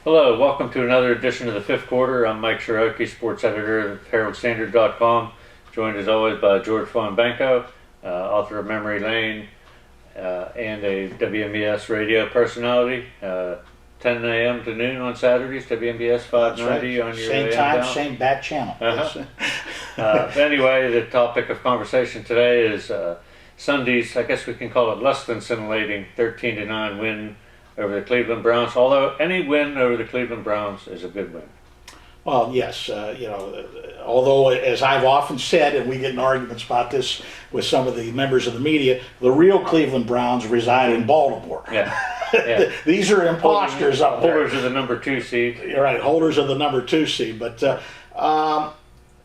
Hello, welcome to another edition of the fifth quarter. I'm Mike Ciarochi, sports editor of Herald-Standard.com, joined as always by George Von Benko, author of Memory Lane, and a WMBS radio personality. 10 a.m. to noon on Saturdays, WMBS 590 on your same AM time, dial. same back channel. Anyway, the topic of conversation today is Sunday's, I guess we can call it less than scintillating, 13-9 win over the Cleveland Browns. Although any win over the Cleveland Browns is a good win. Well, yes, although as I've often said, and we get in arguments about this with some of the members of the media, the real Cleveland Browns reside in Baltimore. Yeah. Yeah. These are imposters up there. Holders of the number 2 seed. You're right, holders of the number 2 seed. But,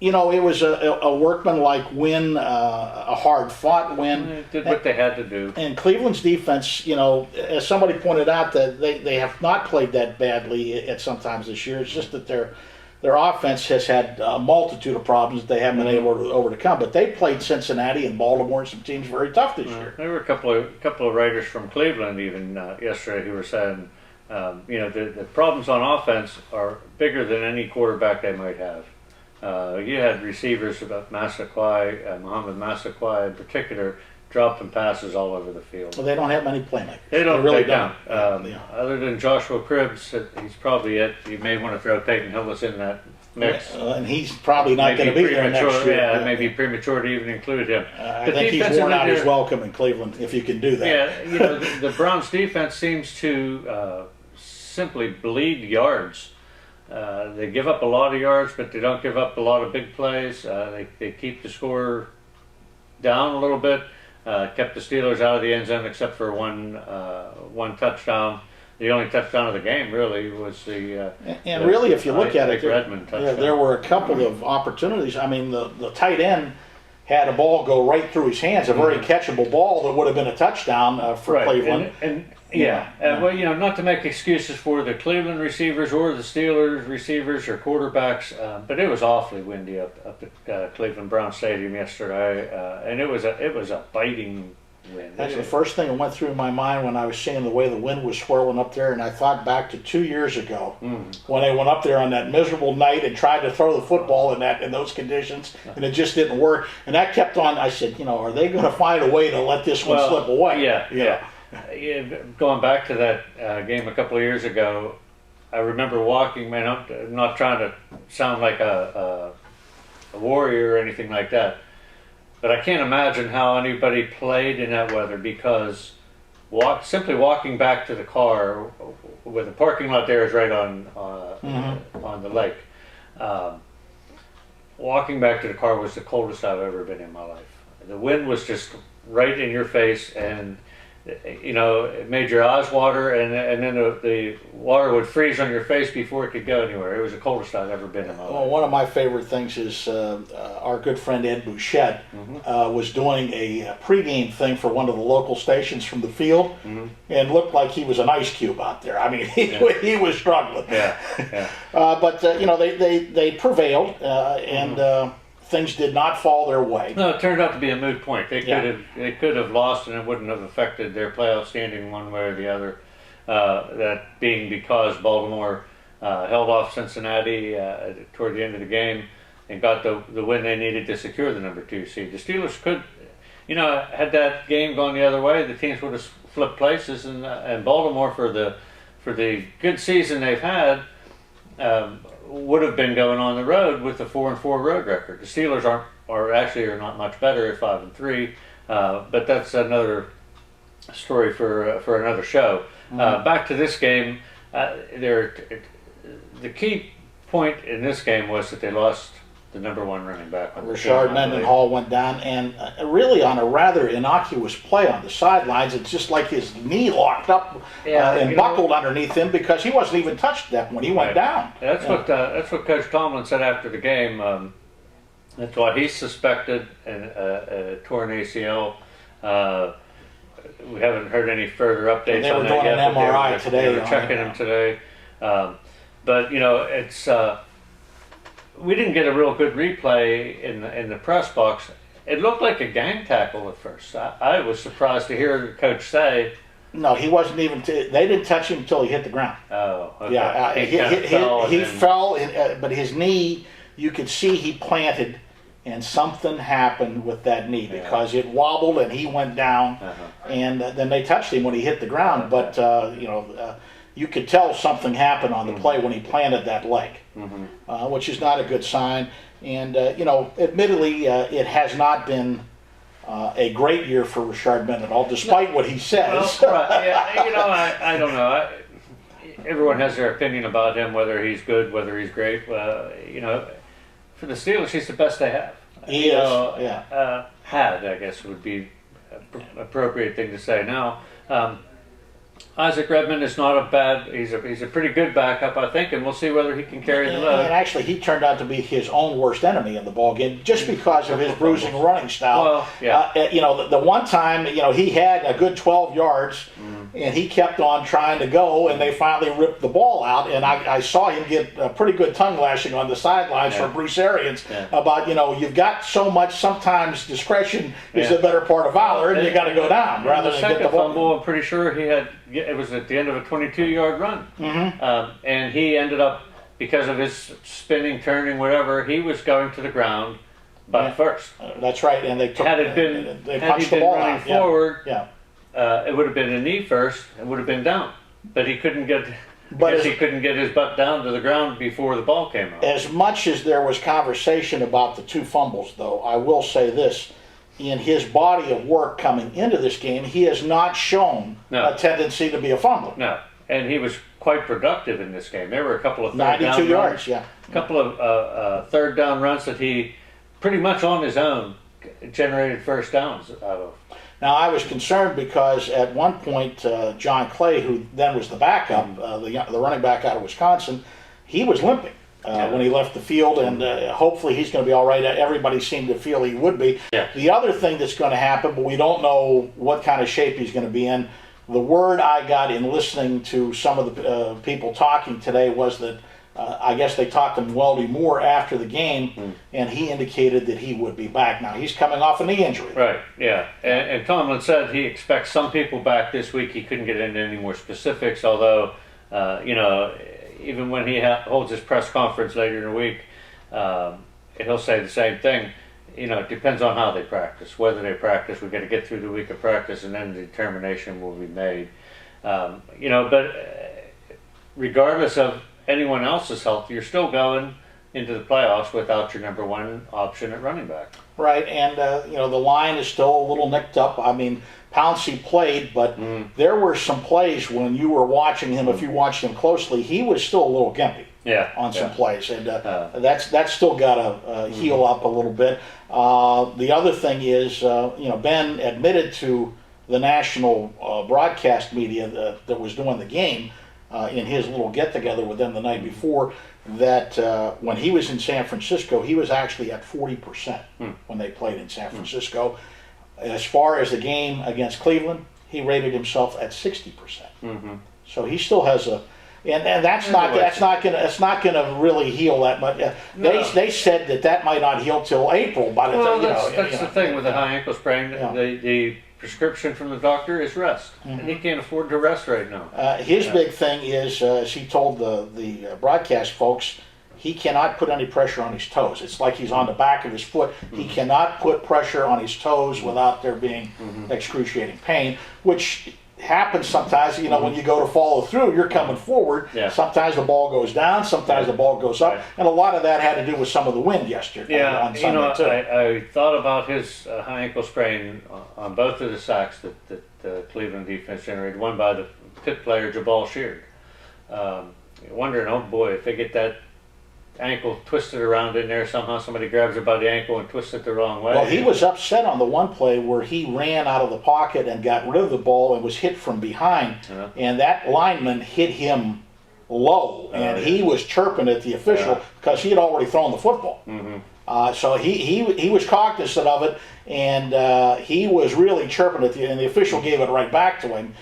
it was a workmanlike win, a hard-fought win. They did what they had to do. And Cleveland's defense, as somebody pointed out, that they have not played that badly at sometimes this year. It's just that their offense has had a multitude of problems that they haven't been able to overcome. But they played Cincinnati and Baltimore and some teams very tough this year. There were a couple of writers from Cleveland even yesterday who were saying, the problems on offense are bigger than any quarterback they might have. You had receivers about Mohamed Massaquoi in particular, dropping passes all over the field. Well, they don't have many playmakers. They really don't. Other than Joshua Cribbs, he's probably it. You may want to throw Peyton Hillis in that mix. And he's probably not going to be there next year. Yeah, it may be premature to even include him. I think he's worn out his welcome in Cleveland, if you can do that. Yeah, the Browns defense seems to simply bleed yards. They give up a lot of yards, but they don't give up a lot of big plays. They keep the score down a little bit. Kept the Steelers out of the end zone except for one touchdown. The only touchdown of the game really was the really, if you look at it, Redmond touchdown. There were a couple of opportunities. I mean, the tight end had a ball go right through his hands, a very catchable ball that would have been a touchdown for Cleveland. Not to make excuses for the Cleveland receivers or the Steelers receivers or quarterbacks, but it was awfully windy up at Cleveland Brown Stadium yesterday, and it was a biting wind. That's the first thing that went through my mind when I was seeing the way the wind was swirling up there, and I thought back to 2 years ago when they went up there on that miserable night and tried to throw the football in those conditions, and it just didn't work. And that kept on. I said, are they going to find a way to let this one slip away? Yeah. Going back to that game a couple of years ago, I remember walking. Man, I'm not trying to sound like a warrior or anything like that, but I can't imagine how anybody played in that weather, because simply walking back to the car, with the parking lot there is right on the lake. Walking back to the car was the coldest I've ever been in my life. The wind was just right in your face, and it made your eyes water, and then the water would freeze on your face before it could go anywhere. It was the coldest I've ever been in my life. Well, one of my favorite things is our good friend Ed Bouchette was doing a pregame thing for one of the local stations from the field, and looked like he was an ice cube out there. I mean, he was struggling. But they prevailed, and things did not fall their way. No, it turned out to be a moot point. They could have lost, and it wouldn't have affected their playoff standing one way or the other. That being because Baltimore held off Cincinnati toward the end of the game and got the win they needed to secure the number 2 seed. The Steelers could, had that game gone the other way, the teams would have flipped places, and Baltimore, for the good season they've had, would have been going on the road with a 4-4 road record. The Steelers are not much better at 5-3, but that's another story for another show. Back to this game, the key point in this game was that they lost the number 1 running back. Rashard Mendenhall went down, and really on a rather innocuous play on the sidelines. It's just like his knee locked up and buckled underneath him, because he wasn't even touched at that point. He went down. That's what Coach Tomlin said after the game. That's what he suspected, a torn ACL. We haven't heard any further updates on that yet. They were doing an MRI today. They were checking him today. But it's we didn't get a real good replay in the press box. It looked like a gang tackle at first. I was surprised to hear the coach say No, he wasn't even. They didn't touch him until he hit the ground. Oh, okay. Yeah, he fell, but his knee, you could see he planted, and something happened with that knee because it wobbled and he went down, and then they touched him when he hit the ground. But you could tell something happened on the play when he planted that leg, which is not a good sign. And admittedly, it has not been a great year for Richard Mendenhall, despite what he says. Well, right. Yeah, I don't know. Everyone has their opinion about him, whether he's good, whether he's great. For the Steelers, he's the best they have. He is. Had, I guess, would be an appropriate thing to say. Now, Isaac Redmond is not a bad. He's a pretty good backup, I think, and we'll see whether he can carry the load. And actually, he turned out to be his own worst enemy in the ball game, just because of his bruising running style. Well, yeah. The one time, he had a good 12 yards, and he kept on trying to go, and they finally ripped the ball out. And I saw him get a pretty good tongue lashing on the sidelines for Bruce Arians about you've got so much. Sometimes discretion is the better part of valor, and you got to go down rather than get the ball. Fumble, I'm pretty sure he had. It was at the end of a 22-yard run, and he ended up, because of his spinning, turning, whatever, he was going to the ground butt first. That's right, and they took. Had he been running forward, it would have been a knee first. It would have been down, but he couldn't get. He couldn't get his butt down to the ground before the ball came out. As much as there was conversation about the two fumbles, though, I will say this. In his body of work coming into this game, he has not shown a tendency to be a fumbler. No, and he was quite productive in this game. There were a couple of 92 yards, a couple of third down runs that he pretty much on his own generated first downs out of. Now, I was concerned because at one point, John Clay, who then was the backup, the running back out of Wisconsin, he was limping. When he left the field, and hopefully he's going to be all right. Everybody seemed to feel he would be. Yeah. The other thing that's going to happen, but we don't know what kind of shape he's going to be in. The word I got in listening to some of the people talking today was that I guess they talked to Weldy Moore after the game, and he indicated that he would be back. Now, he's coming off a knee injury. Right, yeah. And Tomlin said he expects some people back this week. He couldn't get into any more specifics, although, even when he holds his press conference later in the week, he'll say the same thing. It depends on how they practice. Whether they practice, we've got to get through the week of practice, and then the determination will be made. But regardless of anyone else's health, you're still going into the playoffs without your number one option at running back. Right, and the line is still a little nicked up. I mean, Pouncey played, but there were some plays when you were watching him. If you watched him closely, he was still a little gimpy on some plays, and that's still got to heal up a little bit. The other thing is, Ben admitted to the national broadcast media that was doing the game in his little get-together with them the night before that when he was in San Francisco, he was actually at 40% when they played in San Francisco. As far as the game against Cleveland, he rated himself at 60%. So he still has and that's not gonna really heal that much. They said that might not heal till April. By the time, that's the thing with a high ankle sprain. The prescription from the doctor is rest, and he can't afford to rest right now. His big thing is, as he told the broadcast folks, he cannot put any pressure on his toes. It's like he's on the back of his foot. He cannot put pressure on his toes without there being excruciating pain, which happens sometimes. When you go to follow through, you're coming forward. Sometimes the ball goes down, sometimes the ball goes up, and a lot of that had to do with some of the wind yesterday on Sunday too. I thought about his high ankle sprain on both of the sacks that the Cleveland defense generated, one by the Pitt player Jabal Sheard. Wondering, oh boy, if they get that ankle twisted around in there somehow, somebody grabs it by the ankle and twists it the wrong way. Well, he was upset on the one play where he ran out of the pocket and got rid of the ball and was hit from behind, and that lineman hit him low, and he was chirping at the official because he had already thrown the football. So he was cognizant of it, and he was really chirping at and the official gave it right back to him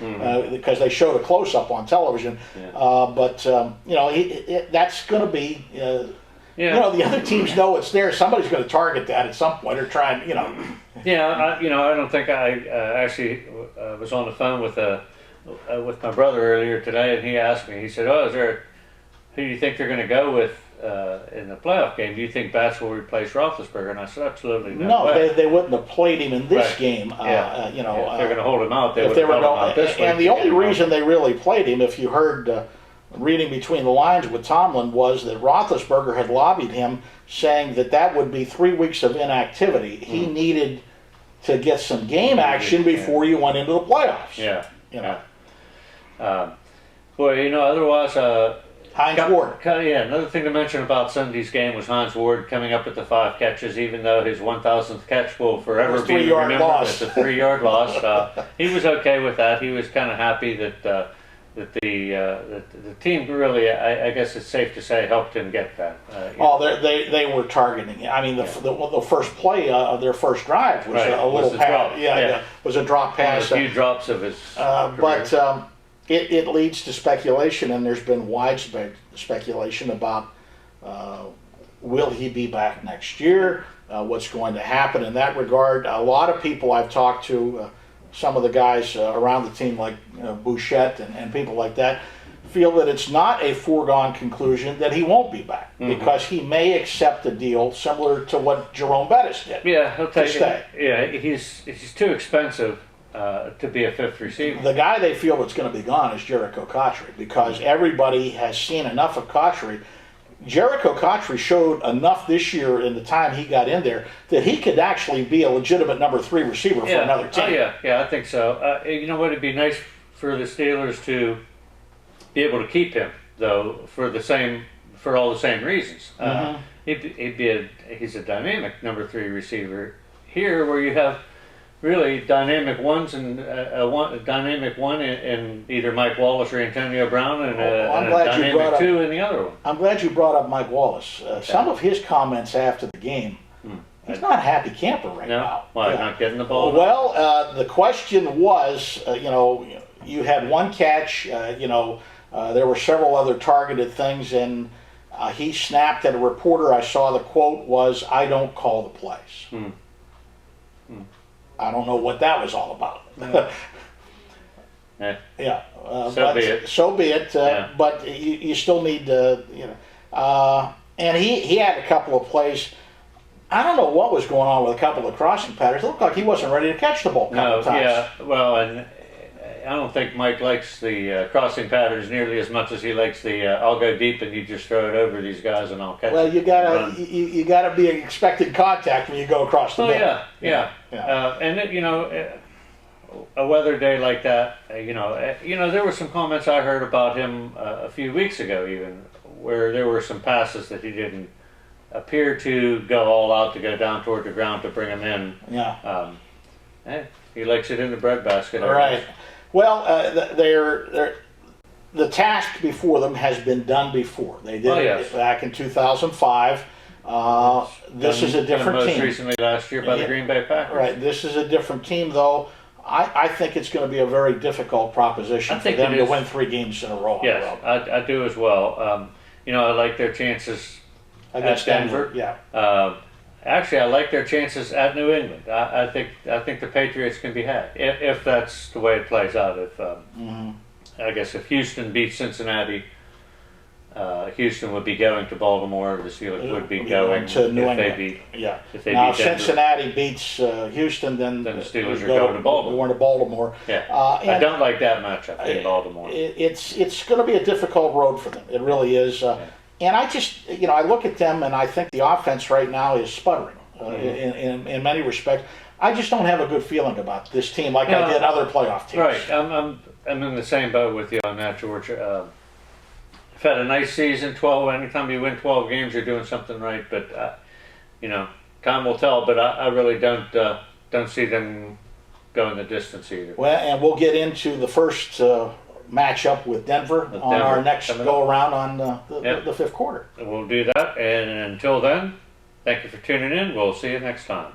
because they showed a close-up on television. But that's going to be, the other teams know it's there. Somebody's going to target that at some point or try and, Yeah, I don't think I actually was on the phone with a with my brother earlier today, and he asked me. He said, "Oh, who do you think they're going to go with in the playoff game? Do you think Batch will replace Roethlisberger?" And I said, "Absolutely no way. they wouldn't have played him in this Right. game. If they're going to hold him out, if they were held him out this and week the to only get him reason out. they really played him, if you heard reading between the lines with Tomlin, was that Roethlisberger had lobbied him, saying that would be 3 weeks of inactivity. He needed to get some game action before you went into the playoffs. Yeah, You know. boy, otherwise, Hines Ward. Another thing to mention about Sunday's game was Hines Ward coming up with the 5 catches, even though his 1,000th catch will forever be 3-yard remembered loss. as a 3-yard loss. He was okay with that. He was kind of happy that the team really, I guess it's safe to say, helped him get that. They were targeting him. I mean, the first play of their first drive was a little a pass. drop. Was a drop pass. A few drops of his But it leads to speculation, and there's been widespread speculation about will he be back next year? What's going to happen in that regard? A lot of people I've talked to, some of the guys around the team, like Bouchette and people like that, feel that it's not a foregone conclusion that he won't be back, because he may accept a deal similar to what Jerome Bettis did. Yeah, he'll take stay. it. Yeah, he's too expensive to be a 5th receiver. The guy they feel that's going to be gone is Jericho Cotchery, because everybody has seen enough of Cotchery. Jericho Cotchery showed enough this year in the time he got in there that he could actually be a legitimate number 3 receiver for another team. Oh, yeah, I think so. You know what? It'd be nice for the Steelers to be able to keep him, though, for all the same reasons. He's a dynamic number 3 receiver here, where you have really dynamic ones and a dynamic one in either Mike Wallace or Antonio Brown, and a dynamic 2 in the other one. I'm glad you brought up Mike Wallace. Some of his comments after the game, he's not a happy camper right now. Why, not getting the ball? Well, the question was, you had 1 catch, there were several other targeted things, and he snapped at a reporter. I saw the quote was, "I don't call the plays." I don't know what that was all about. So be it. But you still need to, and he had a couple of plays. I don't know what was going on with a couple of crossing patterns. It looked like he wasn't ready to catch the ball a couple of times. Yeah, well, and I don't think Mike likes the crossing patterns nearly as much as he likes the I'll go deep and you just throw it over these guys and I'll catch it. Well, you gotta be expecting contact when you go across the middle. And a weather day like that, there were some comments I heard about him a few weeks ago, even where there were some passes that he didn't appear to go all out to go down toward the ground to bring him in. He likes it in the breadbasket. Right. Well, the task before them has been done before. They did it back in 2005. This is a different team. Most recently last year by the Green Bay Packers. Right. This is a different team, though. I think it's going to be a very difficult proposition for them to win 3 games in a row. Yes, I do as well. I like their chances against Denver. Actually, I like their chances at New England. I think the Patriots can be had if that's the way it plays out. I guess if Houston beats Cincinnati, Houston would be going to Baltimore. The Steelers would be going to New England. If they now, beat Denver. Cincinnati beats Houston, then the Steelers are going to Baltimore. Going to Baltimore. I don't like that matchup in Baltimore. It's going to be a difficult road for them. It really is. And I just, I look at them and I think the offense right now is sputtering in many respects. I just don't have a good feeling about this team like I did other playoff teams. Right. I'm in the same boat with you on that, George. I've had a nice season. Anytime you win 12 games, you're doing something right. But time will tell. But I really don't see them going the distance either. Well, and we'll get into the first matchup with Denver on our next go around on the 5th quarter. We'll do that. And until then, thank you for tuning in. We'll see you next time.